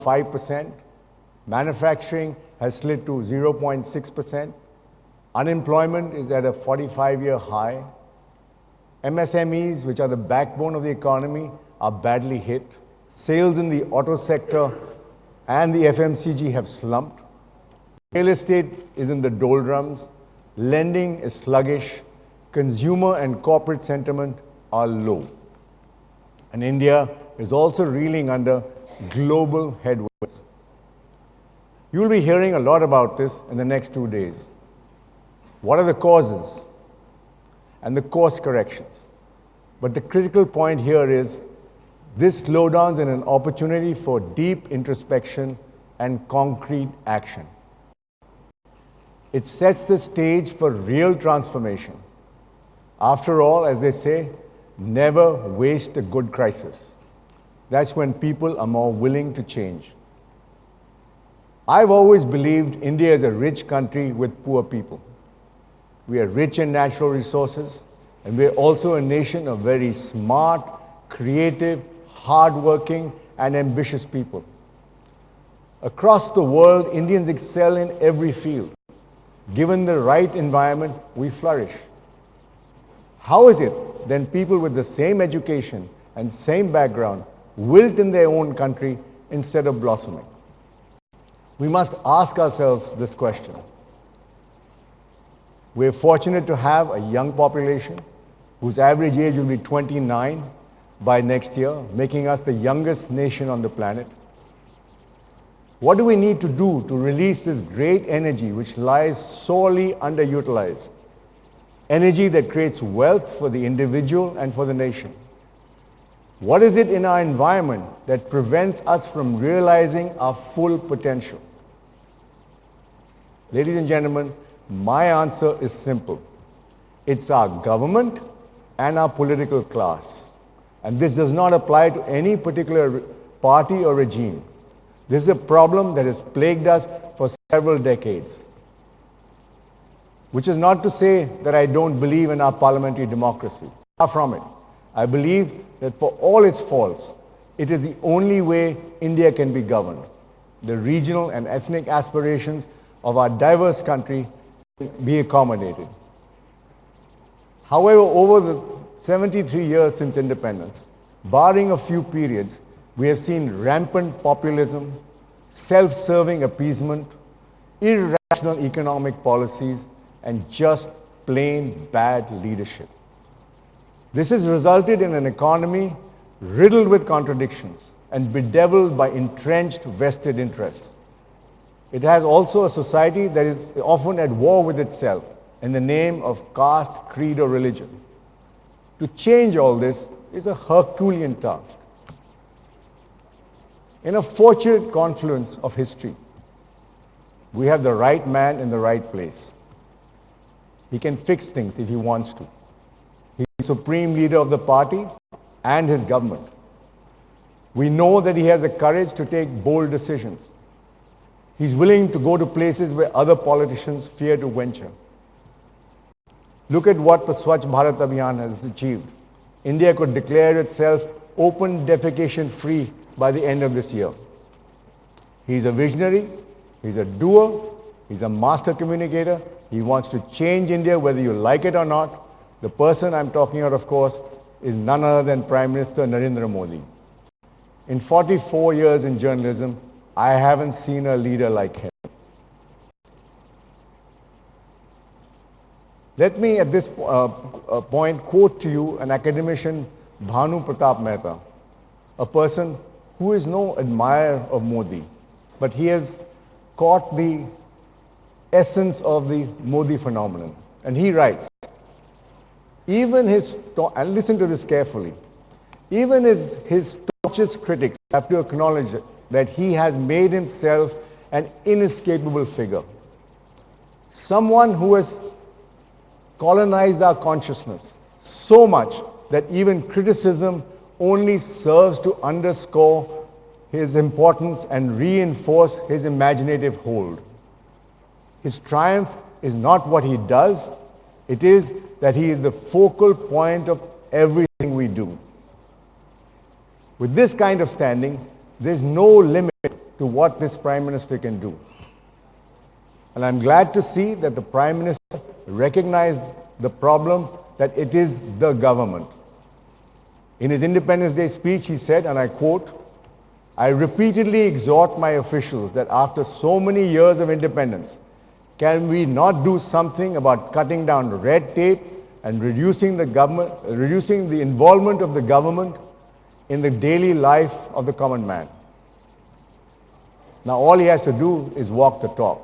5%. Manufacturing has slid to 0.6%. Unemployment is at a 45-year high. MSMEs, which are the backbone of the economy, are badly hit. Sales in the auto sector and the FMCG have slumped. Real estate is in the doldrums. Lending is sluggish. Consumer and corporate sentiment are low. And India is also reeling under global headwinds. You will be hearing a lot about this in the next 2 days. What are the causes and the course corrections? But the critical point here is this slowdown is an opportunity for deep introspection and concrete action. It sets the stage for real transformation. After all, as they say, never waste a good crisis. That's when people are more willing to change. I've always believed India is a rich country with poor people. We are rich in natural resources, and we are also a nation of very smart, creative, hardworking, and ambitious people. Across the world, Indians excel in every field. Given the right environment, we flourish. How is it then people with the same education and same background wilt in their own country instead of blossoming? We must ask ourselves this question. We are fortunate to have a young population whose average age will be 29 by next year, making us the youngest nation on the planet. What do we need to do to release this great energy which lies sorely underutilized? Energy that creates wealth for the individual and for the nation. What is it in our environment that prevents us from realizing our full potential? Ladies and gentlemen, my answer is simple. It's our government and our political class. And this does not apply to any particular party or regime. This is a problem that has plagued us for several decades. Which is not to say that I don't believe in our parliamentary democracy. Far from it. I believe that for all its faults, it is the only way India can be governed. The regional and ethnic aspirations of our diverse country be accommodated. However, over the 73 years since independence, barring a few periods, we have seen rampant populism, self-serving appeasement, irrational economic policies, and just plain bad leadership. This has resulted in an economy riddled with contradictions and bedeviled by entrenched vested interests. It has also a society that is often at war with itself in the name of caste, creed, or religion. To change all this is a Herculean task. In a fortunate confluence of history, we have the right man in the right place. He can fix things if he wants to. He is the supreme leader of the party and his government. We know that he has the courage to take bold decisions. He's willing to go to places where other politicians fear to venture. Look at what the Swachh Bharat Abhiyan has achieved. India could declare itself open defecation free by the end of this year. He's a visionary, he's a doer, he's a master communicator. He wants to change India whether you like it or not. The person I'm talking about, of course, is none other than Prime Minister Narendra Modi. In 44 years in journalism, I haven't seen a leader like him. Let me at this point quote to you an academician, Bhanu Pratap Mehta, a person who is no admirer of Modi, but he has caught the essence of the Modi phenomenon. And he writes, and listen to this carefully, even his staunchest critics have to acknowledge that he has made himself an inescapable figure. Someone who has colonized our consciousness so much that even criticism only serves to underscore his importance and reinforce his imaginative hold. His triumph is not what he does, it is that he is the focal point of everything we do. With this kind of standing, there is no limit to what this Prime Minister can do. And I'm glad to see that the Prime Minister recognized the problem that it is the government. In his Independence Day speech, he said, and I quote, "I repeatedly exhort my officials that after so many years of independence, can we not do something about cutting down red tape and reducing the involvement of the government in the daily life of the common man?" Now all he has to do is walk the talk.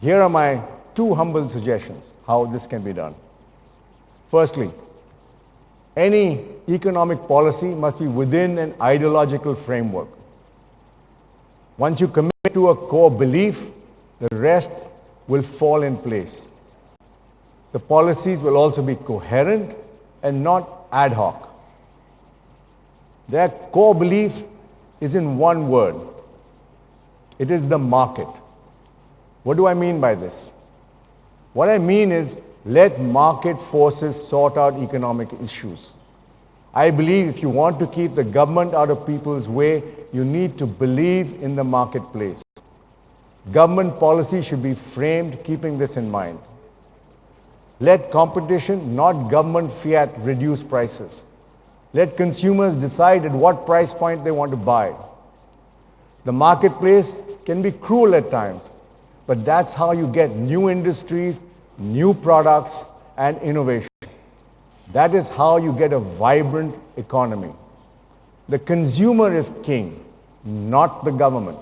Here are my two humble suggestions how this can be done. Firstly, any economic policy must be within an ideological framework. Once you commit to a core belief, the rest will fall in place. The policies will also be coherent and not ad hoc. Their core belief is in one word. It is the market. What do I mean by this? What I mean is, let market forces sort out economic issues. I believe if you want to keep the government out of people's way, you need to believe in the marketplace. Government policy should be framed keeping this in mind. Let competition, not government fiat, reduce prices. Let consumers decide at what price point they want to buy. The marketplace can be cruel at times, but that's how you get new industries, new products, and innovation. That is how you get a vibrant economy. The consumer is king, not the government.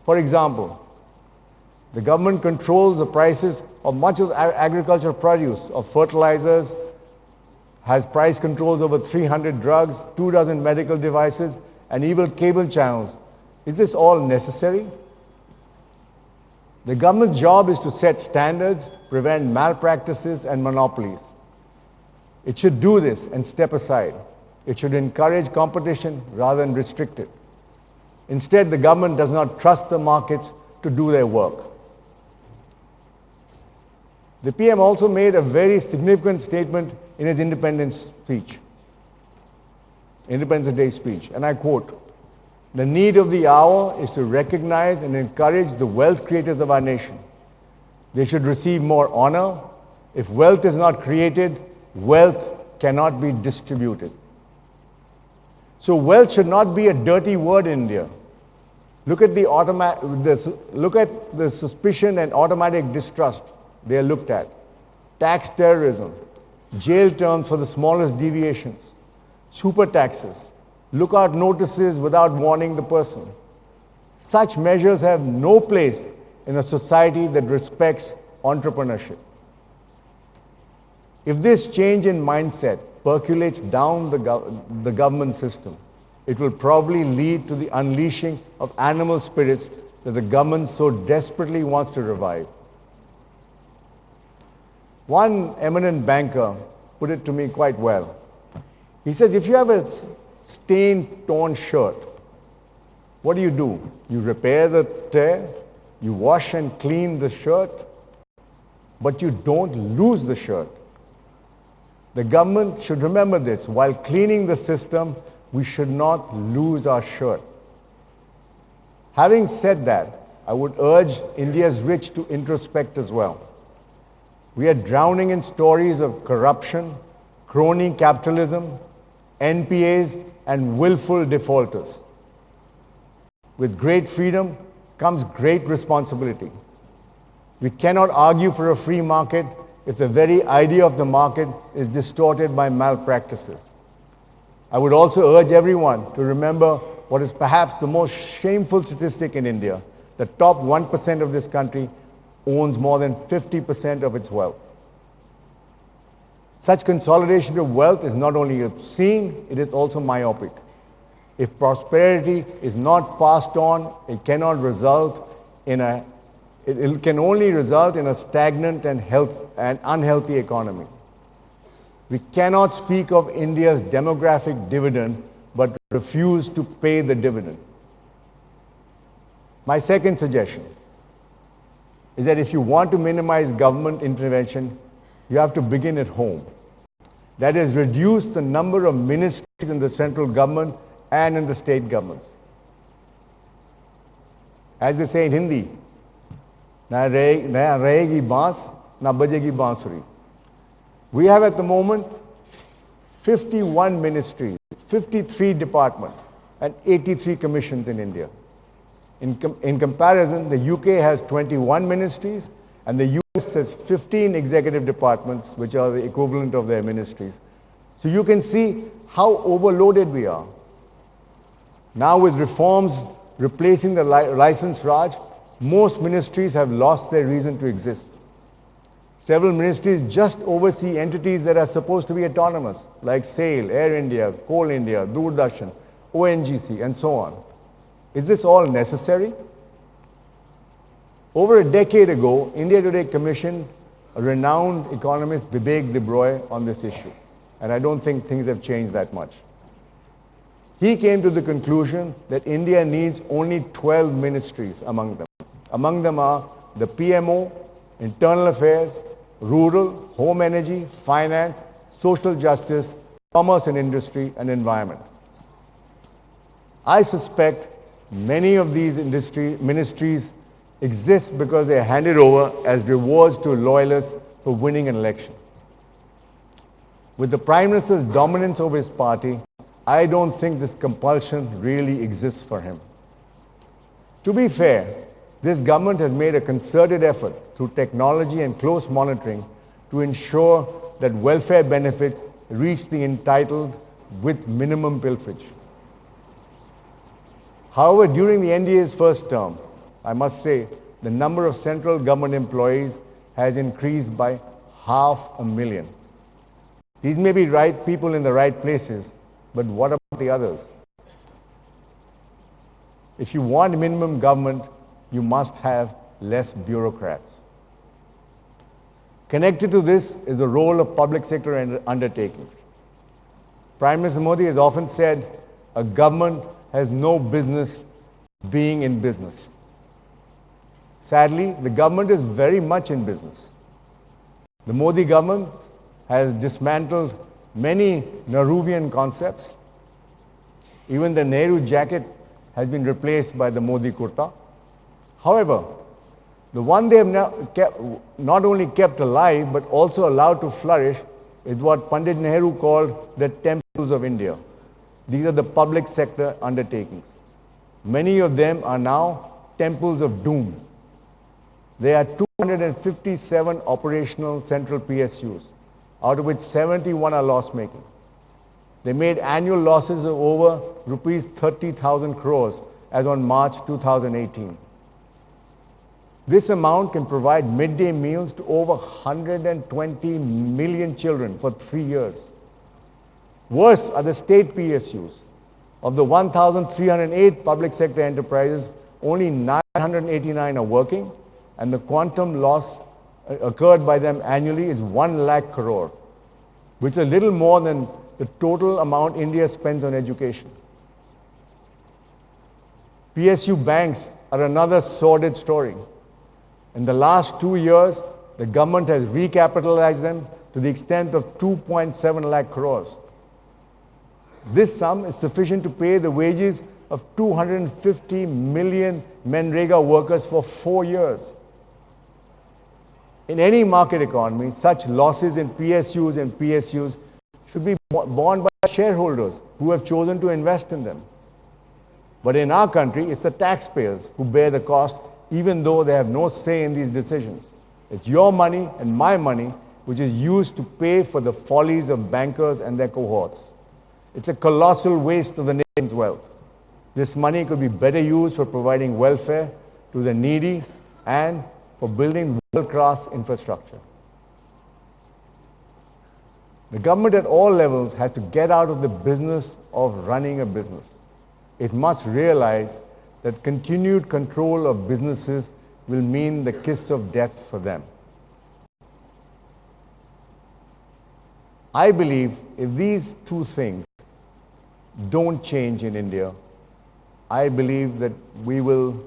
For example, the government controls the prices of much of agricultural produce, of fertilizers, has price controls over 300 drugs, 24 medical devices, and even cable channels. Is this all necessary? The government's job is to set standards, prevent malpractices and monopolies. It should do this and step aside. It should encourage competition rather than restrict it. Instead, the government does not trust the markets to do their work. The PM also made a very significant statement in his Independence Day speech, and I quote, "The need of the hour is to recognize and encourage the wealth creators of our nation. They should receive more honor. If wealth is not created, wealth cannot be distributed." So wealth should not be a dirty word in India. Look at the suspicion and automatic distrust they are looked at. Tax terrorism, jail terms for the smallest deviations, super taxes, lookout notices without warning the person. Such measures have no place in a society that respects entrepreneurship. If this change in mindset percolates down the government system, it will probably lead to the unleashing of animal spirits that the government so desperately wants to revive. One eminent banker put it to me quite well. He says, if you have a stained, torn shirt, what do? You repair the tear, you wash and clean the shirt, but you don't lose the shirt. The government should remember this. While cleaning the system, we should not lose our shirt. Having said that, I would urge India's rich to introspect as well. We are drowning in stories of corruption, crony capitalism, NPAs, and willful defaulters. With great freedom comes great responsibility. We cannot argue for a free market if the very idea of the market is distorted by malpractices. I would also urge everyone to remember what is perhaps the most shameful statistic in India. The top 1% of this country owns more than 50% of its wealth. Such consolidation of wealth is not only obscene, it is also myopic. If prosperity is not passed on, it can only result in a stagnant and unhealthy economy. We cannot speak of India's demographic dividend, but refuse to pay the dividend. My second suggestion is that if you want to minimize government intervention, you have to begin at home. That is, reduce the number of ministries in the central government and in the state governments. As they say in Hindi, na rahegi baans, na bajegi bansuri. We have at the moment 51 ministries, 53 departments, and 83 commissions in India. In comparison, the UK has 21 ministries, and the US has 15 executive departments, which are the equivalent of their ministries. So you can see how overloaded we are. Now with reforms replacing the license Raj, most ministries have lost their reason to exist. Several ministries just oversee entities that are supposed to be autonomous, like SAIL, Air India, Coal India, Doordarshan, ONGC, and so on. Is this all necessary? Over a decade ago, India Today commissioned a renowned economist, Vivek Debroy, on this issue. And I don't think things have changed that much. He came to the conclusion that India needs only 12 ministries among them. Among them are the PMO, Internal Affairs, Rural, Home Energy, Finance, Social Justice, Commerce and Industry, and Environment. I suspect many of these ministries exist because they are handed over as rewards to loyalists for winning an election. With the Prime Minister's dominance over his party, I don't think this compulsion really exists for him. To be fair, this government has made a concerted effort through technology and close monitoring to ensure that welfare benefits reach the entitled with minimum pilferage. However, during the NDA's first term, I must say, the number of central government employees has increased by 500,000. These may be right people in the right places, but what about the others? If you want minimum government, you must have less bureaucrats. Connected to this is the role of public sector undertakings. Prime Minister Modi has often said, a government has no business being in business. Sadly, the government is very much in business. The Modi government has dismantled many Nehruvian concepts. Even the Nehru jacket has been replaced by the Modi kurta. However, the one they have not only kept alive but also allowed to flourish is what Pandit Nehru called the temples of India. These are the public sector undertakings. Many of them are now temples of doom. There are 257 operational central PSUs, out of which 71 are loss-making. They made annual losses of over rupees 30,000 crores as on March 2018. This amount can provide midday meals to over 120 million children for 3 years. Worse are the state PSUs. Of the 1,308 public sector enterprises, only 989 are working, and the quantum loss occurred by them annually is 1 lakh crore, which is a little more than the total amount India spends on education. PSU banks are another sordid story. In the last 2 years, the government has recapitalized them to the extent of 2.7 lakh crores. This sum is sufficient to pay the wages of 250 million Manrega workers for 4 years. In any market economy, such losses in PSUs and PSUs should be borne by shareholders who have chosen to invest in them. But in our country, it's the taxpayers who bear the cost, even though they have no say in these decisions. It's your money and my money which is used to pay for the follies of bankers and their cohorts. It's a colossal waste of the nation's wealth. This money could be better used for providing welfare to the needy and for building world-class infrastructure. The government at all levels has to get out of the business of running a business. It must realize that continued control of businesses will mean the kiss of death for them. I believe if these two things don't change in India, I believe that we will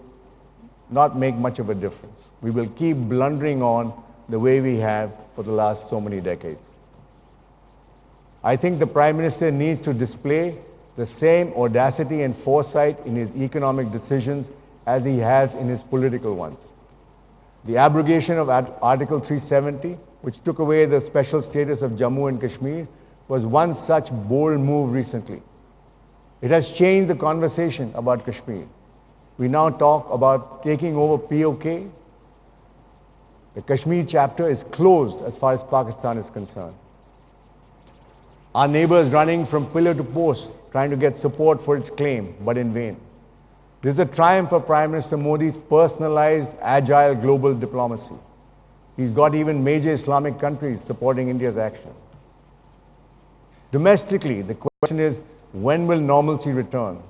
not make much of a difference. We will keep blundering on the way we have for the last so many decades. I think the Prime Minister needs to display the same audacity and foresight in his economic decisions as he has in his political ones. The abrogation of Article 370, which took away the special status of Jammu and Kashmir, was one such bold move recently. It has changed the conversation about Kashmir. We now talk about taking over POK. The Kashmir chapter is closed as far as Pakistan is concerned. Our neighbor is running from pillar to post, trying to get support for its claim, but in vain. This is a triumph for Prime Minister Modi's personalized, agile global diplomacy. He's got even major Islamic countries supporting India's action. Domestically, the question is, when will normalcy return?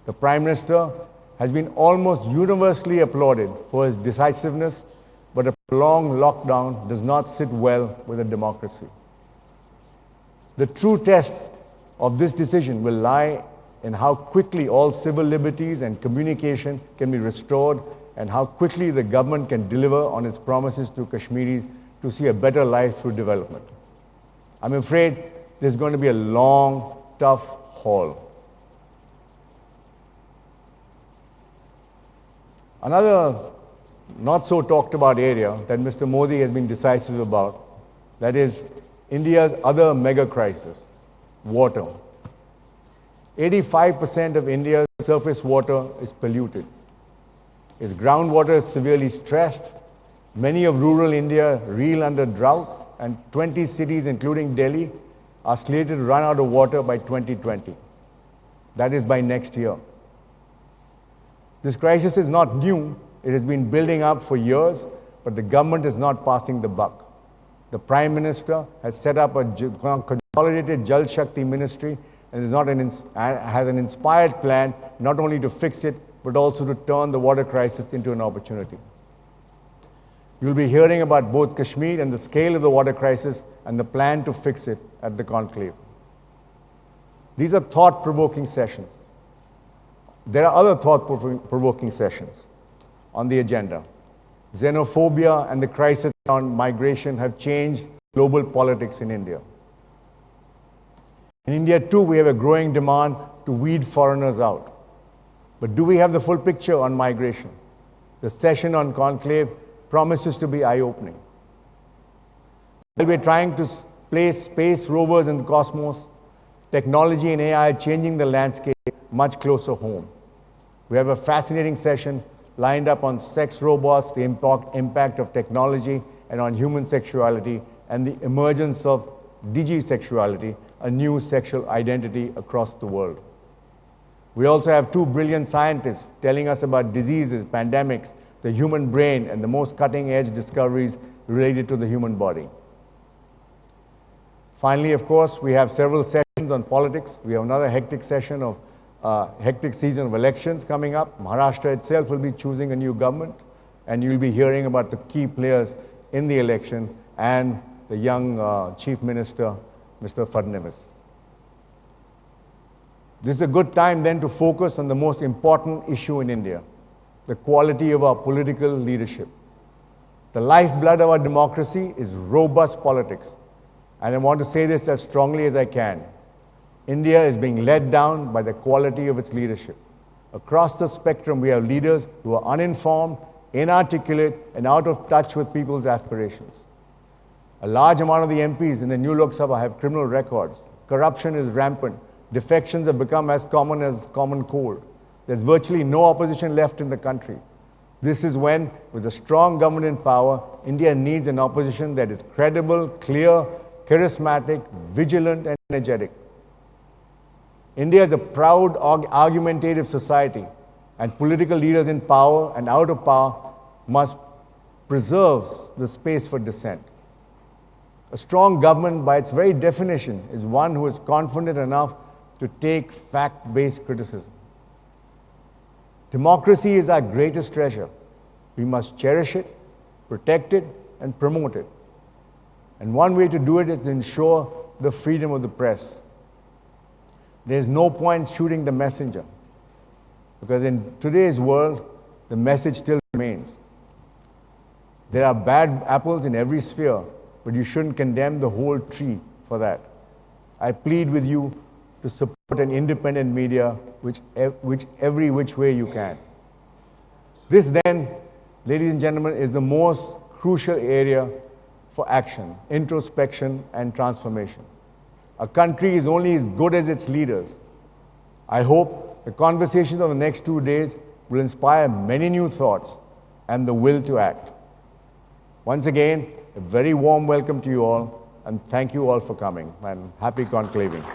The Prime Minister has been almost universally applauded for his decisiveness, but a prolonged lockdown does not sit well with a democracy. The true test of this decision will lie in how quickly all civil liberties and communication can be restored, and how quickly the government can deliver on its promises to Kashmiris to see a better life through development. I'm afraid there's going to be a long, tough haul. Another not so talked about area that Mr. Modi has been decisive about, that is India's other mega crisis, water. 85% of India's surface water is polluted. Its groundwater is severely stressed. Many of rural India reel under drought, and 20 cities, including Delhi, are slated to run out of water by 2020. That is by next year. This crisis is not new. It has been building up for years, but the government is not passing the buck. The Prime Minister has set up a consolidated Jal Shakti ministry and has an inspired plan not only to fix it, but also to turn the water crisis into an opportunity. You'll be hearing about both Kashmir and the scale of the water crisis and the plan to fix it at the Conclave. These are thought-provoking sessions. There are other thought-provoking sessions on the agenda. Xenophobia and the crisis on migration have changed global politics in India. In India, too, we have a growing demand to weed foreigners out. But do we have the full picture on migration? The session on Conclave promises to be eye-opening. While we're trying to place space rovers in the cosmos, technology and AI are changing the landscape much closer home. We have a fascinating session lined up on sex robots, the impact of technology, and on human sexuality, and the emergence of digisexuality, a new sexual identity across the world. We also have two brilliant scientists telling us about diseases, pandemics, the human brain, and the most cutting-edge discoveries related to the human body. Finally, of course, we have several sessions on politics. We have another hectic season of elections coming up. Maharashtra itself will be choosing a new government, and you'll be hearing about the key players in the election and the young Chief Minister, Mr. Fadnavis. This is a good time then to focus on the most important issue in India, the quality of our political leadership. The lifeblood of our democracy is robust politics, and I want to say this as strongly as I can. India is being led down by the quality of its leadership. Across the spectrum, we have leaders who are uninformed, inarticulate, and out of touch with people's aspirations. A large amount of the MPs in the new Lok Sabha have criminal records. Corruption is rampant. Defections have become as common as common cold. There's virtually no opposition left in the country. This is when, with a strong government in power, India needs an opposition that is credible, clear, charismatic, vigilant, and energetic. India is a proud, argumentative society, and political leaders in power and out of power must preserve the space for dissent. A strong government, by its very definition, is one who is confident enough to take fact-based criticism. Democracy is our greatest treasure. We must cherish it, protect it, and promote it. And one way to do it is to ensure the freedom of the press. There's no point shooting the messenger, because in today's world, the message still remains. There are bad apples in every sphere, but you shouldn't condemn the whole tree for that. I plead with you to support an independent media which way you can. This then, ladies and gentlemen, is the most crucial area for action, introspection and transformation. A country is only as good as its leaders. I hope the conversations of the next 2 days will inspire many new thoughts and the will to act. Once again, a very warm welcome to you all, and thank you all for coming, and happy conclaving.